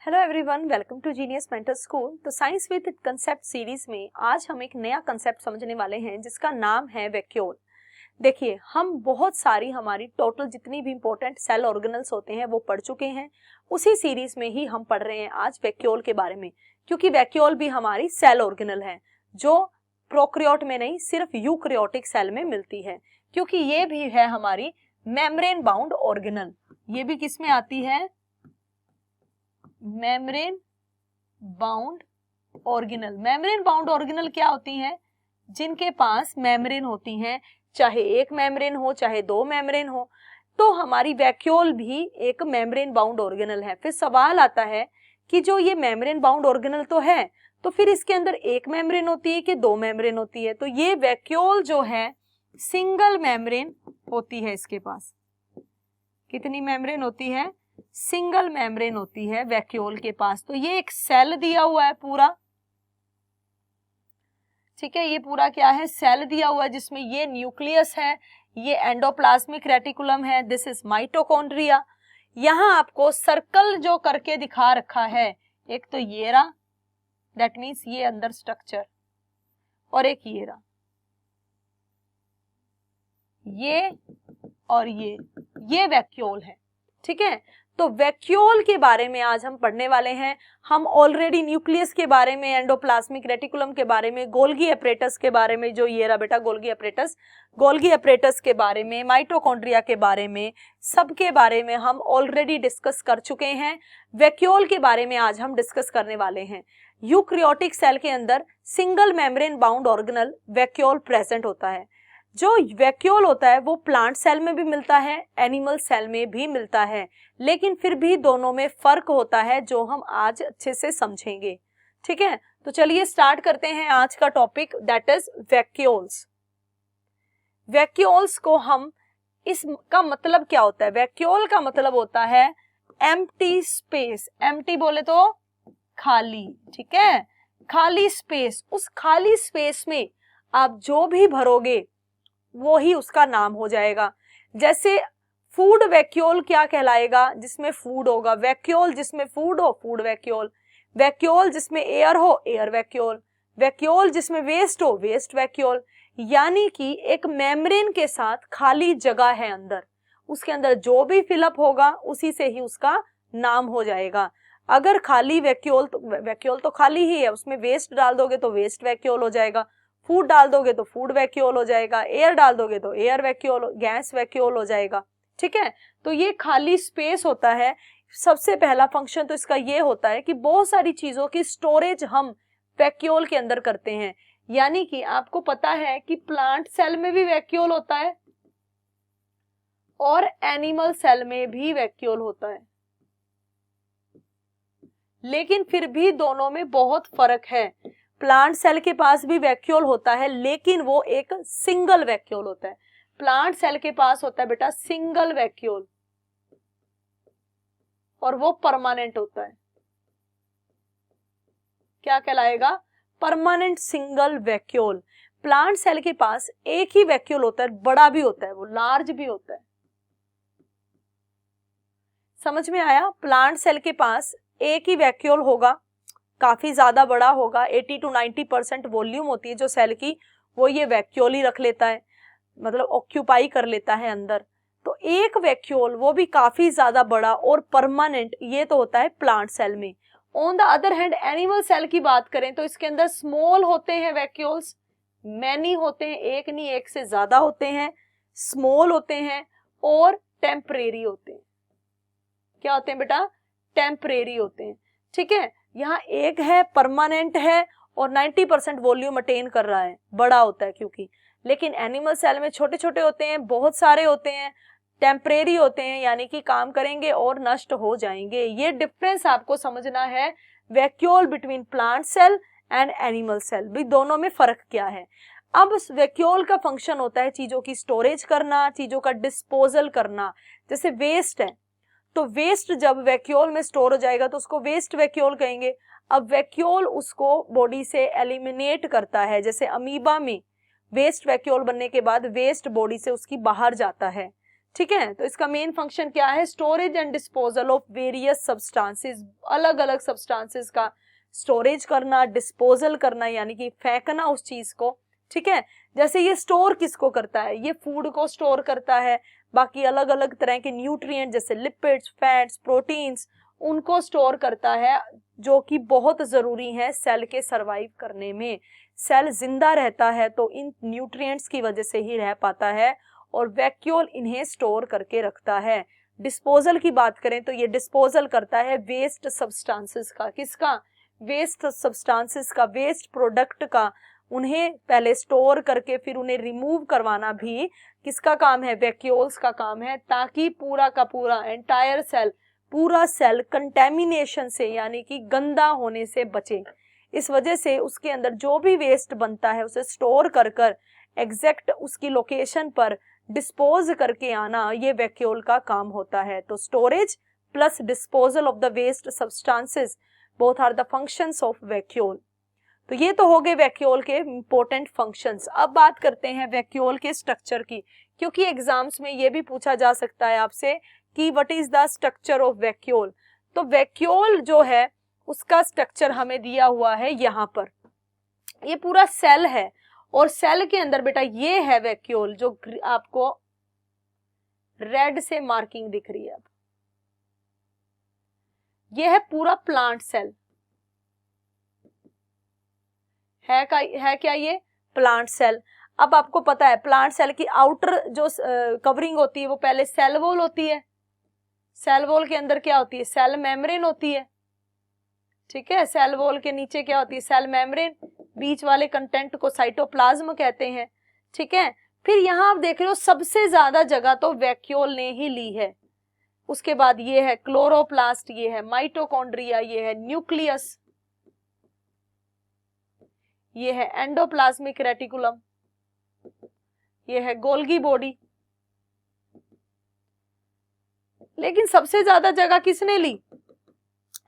Hello everyone, welcome to Genius Mentor School. तो science with concept series में आज हम एक नया कंसेप्ट समझने वाले हैं जिसका नाम है वैक्यूल। देखिए, हम बहुत सारी हमारी टोटल जितनी भी इंपॉर्टेंट सेल ऑर्गेनल्स होते हैं वो पढ़ चुके हैं। उसी सीरीज में ही हम पढ़ रहे हैं आज वैक्यूल के बारे में, क्योंकि वैक्यूल भी हमारी सेल ऑर्गेनल है जो प्रोकैरियोट में नहीं सिर्फ यूकैरियोटिक सेल में मिलती है, क्योंकि ये भी है हमारी मेम्ब्रेन बाउंड ऑर्गेनल। ये भी किस में आती है? Membrane bound organelle. Membrane bound organelle क्या होती हैं? जिनके पास मेम्ब्रेन होती हैं, चाहे एक मेम्ब्रेन हो चाहे दो मेम्ब्रेन हो। तो हमारी वैक्यूल भी एक मेम्ब्रेन बाउंड ऑर्गेनल है। फिर सवाल आता है कि जो ये मेम्ब्रेन बाउंड ऑर्गेनल तो है, तो फिर इसके अंदर एक मेम्ब्रेन होती है कि दो मेम्ब्रेन होती है? तो ये वैक्यूल जो है सिंगल मेम्ब्रेन होती है। इसके पास कितनी मेम्ब्रेन होती है? सिंगल मेम्ब्रेन होती है वैक्यूल के पास। तो ये एक सेल दिया हुआ है पूरा, ठीक है, ये पूरा क्या है? सेल दिया हुआ है, जिसमें ये न्यूक्लियस है, ये एंडोप्लाज्मिक रेटिकुलम है, दिस इज माइटोकॉन्ड्रिया। यहां आपको सर्कल जो करके दिखा रखा है, एक तो ये रहा, दैट मीन्स ये अंदर स्ट्रक्चर, और एक ये रहा, ये और ये वैक्यूल है, ठीक है। तो वैक्यूल के बारे में आज हम पढ़ने वाले हैं। हम ऑलरेडी न्यूक्लियस के बारे में, एंडोप्लाज्मिक रेटिकुलम के बारे में, गोल्गी एपरेटस के बारे में, जो ये रहा बेटा गोल्गी एपरेटस के बारे में, माइटोकॉन्ड्रिया के बारे में, सबके बारे में हम ऑलरेडी डिस्कस कर चुके हैं। वैक्यूल के बारे में आज हम डिस्कस करने वाले हैं। यूकैरियोटिक सेल के अंदर single membrane bound organelle vacuole present होता है। जो वैक्यूल होता है वो प्लांट सेल में भी मिलता है, एनिमल सेल में भी मिलता है, लेकिन फिर भी दोनों में फर्क होता है जो हम आज अच्छे से समझेंगे, ठीक है। तो चलिए स्टार्ट करते हैं आज का topic, that is vacuoles. Vacuoles को हम, इसका मतलब क्या होता है? वैक्यूल का मतलब होता है एम्प्टी स्पेस। एम्प्टी बोले तो खाली, ठीक है, खाली स्पेस। उस खाली स्पेस में आप जो भी भरोगे वो ही उसका नाम हो जाएगा। जैसे फूड वैक्यूल क्या कहलाएगा? जिसमें फूड होगा। वैक्यूल जिसमें फूड हो, फूड वैक्यूल। वैक्यूल जिसमें एयर हो, एयर वैक्यूल। वैक्यूल जिसमें वेस्ट हो, वेस्ट वैक्यूल। यानी कि एक मेम्ब्रेन के साथ खाली जगह है अंदर, उसके अंदर जो भी फिलअप होगा उसी से ही उसका नाम हो जाएगा। अगर खाली वैक्यूल तो खाली ही है, उसमें वेस्ट डाल दोगे तो वेस्ट वैक्यूल हो जाएगा, फूड डाल दोगे तो फूड वैक्यूल हो जाएगा, एयर डाल दोगे तो एयर वैक्यूल, गैस वैक्यूल हो जाएगा, ठीक है। तो ये खाली स्पेस होता है। सबसे पहला फंक्शन तो इसका ये होता है कि बहुत सारी चीजों की स्टोरेज हम वैक्यूल के अंदर करते हैं। यानी कि आपको पता है कि प्लांट सेल में भी वैक्यूल होता है और एनिमल सेल में भी वैक्यूल होता है, लेकिन फिर भी दोनों में बहुत फर्क है। प्लांट सेल के पास भी वैक्यूल होता है, लेकिन वो एक सिंगल वैक्यूल होता है। प्लांट सेल के पास होता है बेटा सिंगल वैक्यूल, और वो परमानेंट होता है। क्या कहलाएगा? Permanent single vacuole. Plant cell के पास एक ही वैक्यूल होता है, बड़ा भी होता है, वो लार्ज भी होता है। समझ में आया? प्लांट सेल के पास एक ही वैक्यूल होगा, काफी ज्यादा बड़ा होगा, 80 to 90% वॉल्यूम होती है जो सेल की, वो ये वैक्यूल ही रख लेता है, मतलब ऑक्यूपाई कर लेता है अंदर। तो एक वैक्यूल वो भी काफी ज्यादा बड़ा और परमानेंट, ये तो होता है प्लांट सेल में। On the other hand animal cell की बात करें तो इसके अंदर स्मॉल होते हैं वैक्यूल्स, मैनी होते हैं, एक नहीं एक से ज्यादा होते हैं, स्मॉल होते हैं और टेम्परेरी होते हैं। क्या होते हैं बेटा? टेम्परेरी होते हैं, ठीक है। यहाँ एक है परमानेंट है और 90% वॉल्यूम अटेन कर रहा है, बड़ा होता है क्योंकि। लेकिन एनिमल सेल में छोटे छोटे होते हैं, बहुत सारे होते हैं, टेम्परेरी होते हैं, यानी कि काम करेंगे और नष्ट हो जाएंगे। ये डिफरेंस आपको समझना है vacuole between plant cell and animal cell, भी दोनों में फर्क क्या है। अब वैक्यूल का फंक्शन होता है चीजों की स्टोरेज करना, चीजों का डिस्पोजल करना। जैसे वेस्ट है, तो वेस्ट जब वैक्यूल में स्टोर हो जाएगा तो उसको वेस्ट वैक्यूल कहेंगे। अब वैक्यूल उसको बॉडी से एलिमिनेट करता है। जैसे अमीबा में वेस्ट वैक्यूल बनने के बाद वेस्ट बॉडी से उसकी बाहर जाता है, ठीक है। तो इसका मेन फंक्शन क्या है, storage and disposal of various substances, अलग अलग सब्सटेंसेस का स्टोरेज करना, डिस्पोजल करना यानी कि फेंकना उस चीज को, ठीक है। जैसे ये स्टोर किसको करता है, ये फूड को स्टोर करता है, बाकी अलग अलग तरह के न्यूट्रिएंट जैसे लिपिड्स, फैट्स, प्रोटीन्स, उनको स्टोर करता है, जो कि बहुत जरूरी है सेल के सरवाइव करने में। सेल जिंदा रहता है तो इन न्यूट्रिएंट्स की वजह से ही रह पाता है, और वैक्यूल इन्हें स्टोर करके रखता है। डिस्पोजल की बात करें तो ये डिस्पोजल करता है वेस्ट सब्सटेंसेस का, किसका, वेस्ट सब्सटेंसेस का, वेस्ट प्रोडक्ट का। उन्हें पहले स्टोर करके फिर उन्हें रिमूव करवाना भी किसका काम है, वैक्यूल्स का काम है, ताकि पूरा का पूरा एंटायर सेल, पूरा सेल कंटेमिनेशन से यानी कि गंदा होने से बचे। इस वजह से उसके अंदर जो भी वेस्ट बनता है उसे स्टोर कर कर एग्जैक्ट उसकी लोकेशन पर डिस्पोज करके आना, ये वैक्यूल का काम होता है। तो storage plus disposal of the waste substances both are the functions of vacuole. तो ये तो हो गए वैक्यूल के इंपॉर्टेंट फंक्शंस। अब बात करते हैं वैक्यूल के स्ट्रक्चर की, क्योंकि एग्जाम्स में ये भी पूछा जा सकता है आपसे कि what is the structure of vacuole. तो वैक्यूल जो है उसका स्ट्रक्चर हमें दिया हुआ है यहाँ पर, ये पूरा सेल है, और सेल के अंदर बेटा ये है वैक्यूल, जो आपको रेड से मार्किंग दिख रही है। अब ये है पूरा प्लांट सेल, है क्या ये प्लांट सेल। अब आपको पता है प्लांट सेल की आउटर जो कवरिंग होती है वो पहले सेल वॉल होती है, सेल वॉल के अंदर क्या होती है, सेल मेम्ब्रेन होती है, ठीक है। सेल वॉल के नीचे क्या होती है, सेल मेम्ब्रेन, बीच वाले कंटेंट को साइटोप्लाज्म कहते हैं, ठीक है। फिर यहाँ आप देख रहे हो सबसे ज्यादा जगह तो वैक्यूल ने ही ली है। उसके बाद ये है क्लोरोप्लास्ट, ये है माइटोकॉन्ड्रिया, ये है न्यूक्लियस, ये है एंडोप्लाज्मिक रेटिकुलम, ये है गोल्गी बॉडी। लेकिन सबसे ज्यादा जगह किसने ली,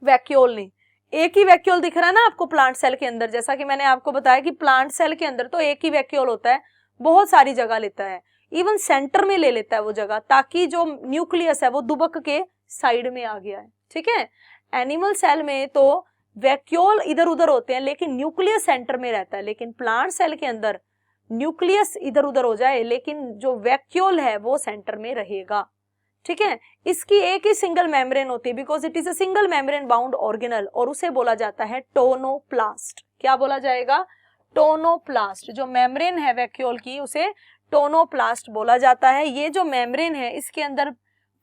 वैक्यूल ने। एक ही वैक्यूल दिख रहा है ना आपको प्लांट सेल के अंदर, जैसा कि मैंने आपको बताया कि प्लांट सेल के अंदर तो एक ही वैक्यूल होता है, बहुत सारी जगह लेता है, इवन सेंटर में ले लेता है वो जगह, ताकि जो न्यूक्लियस है वो दुबक के साइड में आ गया है, ठीक है। एनिमल सेल में तो वैक्यूल इधर उधर होते हैं लेकिन न्यूक्लियस सेंटर में रहता है, लेकिन प्लांट सेल के अंदर न्यूक्लियस इधर उधर हो जाए लेकिन जो वैक्यूल है वो सेंटर में रहेगा, ठीक है। इसकी एक ही सिंगल मेम्ब्रेन होती है, because it is a single membrane bound organelle, और उसे बोला जाता है टोनोप्लास्ट। क्या बोला जाएगा, टोनोप्लास्ट। जो मेम्ब्रेन है वैक्यूल की उसे टोनोप्लास्ट बोला जाता है। ये जो मेम्ब्रेन है इसके अंदर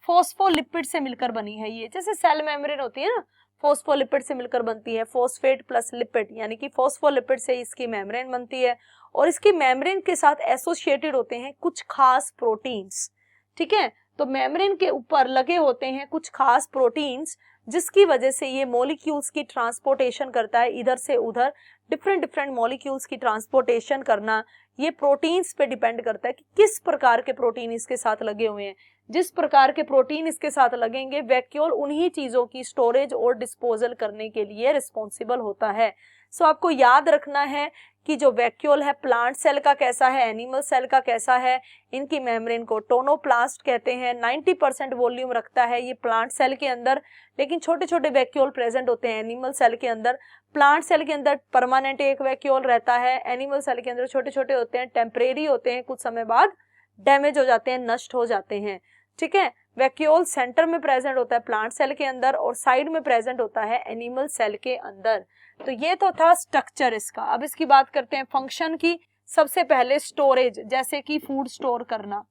फॉस्फोलिपिड से मिलकर बनी है, ये जैसे सेल मेम्ब्रेन होती है ना, फॉस्फोलिपिड से मिलकर बनती है, फॉस्फेट प्लस लिपिड यानी कि फॉस्फोलिपिड से इसकी मेम्ब्रेन बनती है, और इसकी मेम्ब्रेन के साथ एसोसिएटेड होते हैं कुछ खास प्रोटीन्स, ठीक है। तो मेम्ब्रेन के ऊपर लगे होते हैं कुछ खास प्रोटीन्स, जिसकी वजह से ये मॉलिक्यूल्स की ट्रांसपोर्टेशन करता है इधर से उधर, डिफरेंट मॉलिक्यूल्स की ट्रांसपोर्टेशन करना ये प्रोटीन्स पे डिपेंड करता है कि किस प्रकार के प्रोटीन इसके साथ लगे हुए हैं। जिस प्रकार के प्रोटीन इसके साथ लगेंगे वैक्यूल उन्हीं चीजों की स्टोरेज और डिस्पोजल करने के लिए रिस्पॉन्सिबल होता है। सो आपको याद रखना है कि जो वैक्यूल है प्लांट सेल का कैसा है, एनिमल सेल का कैसा है। इनकी मेम्ब्रेन को टोनोप्लास्ट कहते हैं। 90% वॉल्यूम रखता है ये प्लांट सेल के अंदर, लेकिन छोटे छोटे वैक्यूल प्रेजेंट होते हैं एनिमल सेल के अंदर। प्लांट सेल के अंदर परमानेंट एक वैक्यूल रहता है, एनिमल सेल के अंदर छोटे छोटे होते हैं, टेम्परेरी होते हैं, कुछ समय बाद डैमेज हो जाते हैं, नष्ट हो जाते हैं, ठीक है। वैक्यूल सेंटर में प्रेजेंट होता है प्लांट सेल के अंदर और साइड में प्रेजेंट होता है एनिमल सेल के अंदर। तो ये तो था स्ट्रक्चर इसका। अब इसकी बात करते हैं फंक्शन की। सबसे पहले स्टोरेज, जैसे कि फूड स्टोर करना,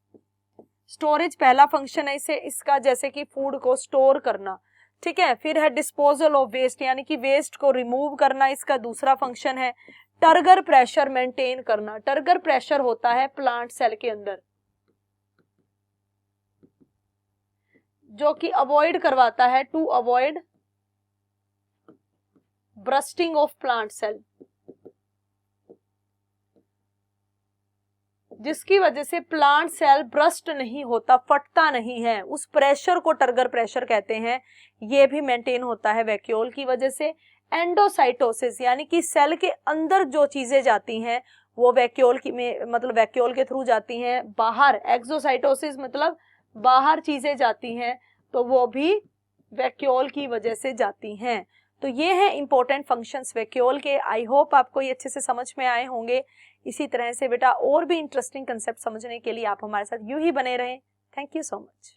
स्टोरेज पहला फंक्शन है इसे इसका, जैसे कि फूड को स्टोर करना, ठीक है। फिर है डिस्पोजल ऑफ वेस्ट, यानी कि वेस्ट को रिमूव करना, इसका दूसरा फंक्शन है। टर्गर प्रेशर मेंटेन करना, टर्गर प्रेशर होता है प्लांट सेल के अंदर जो कि अवॉइड करवाता है, to avoid bursting of plant cell, जिसकी वजह से प्लांट सेल ब्रस्ट नहीं होता, फटता नहीं है, उस प्रेशर को टर्गर प्रेशर कहते हैं। ये भी मेंटेन होता है वैक्यूल की वजह से। एंडोसाइटोसिस, यानी कि सेल के अंदर जो चीजें जाती हैं वो वैक्यूल की में मतलब वैक्यूल के थ्रू जाती हैं बाहर। एक्सोसाइटोसिस मतलब बाहर चीजें जाती हैं तो वो भी वैक्यूल की वजह से जाती हैं। तो ये हैं इंपॉर्टेंट फंक्शंस वैक्यूल के। आई होप आपको ये अच्छे से समझ में आए होंगे। इसी तरह से बेटा और भी इंटरेस्टिंग कंसेप्ट समझने के लिए आप हमारे साथ यूं ही बने रहें। Thank you so much.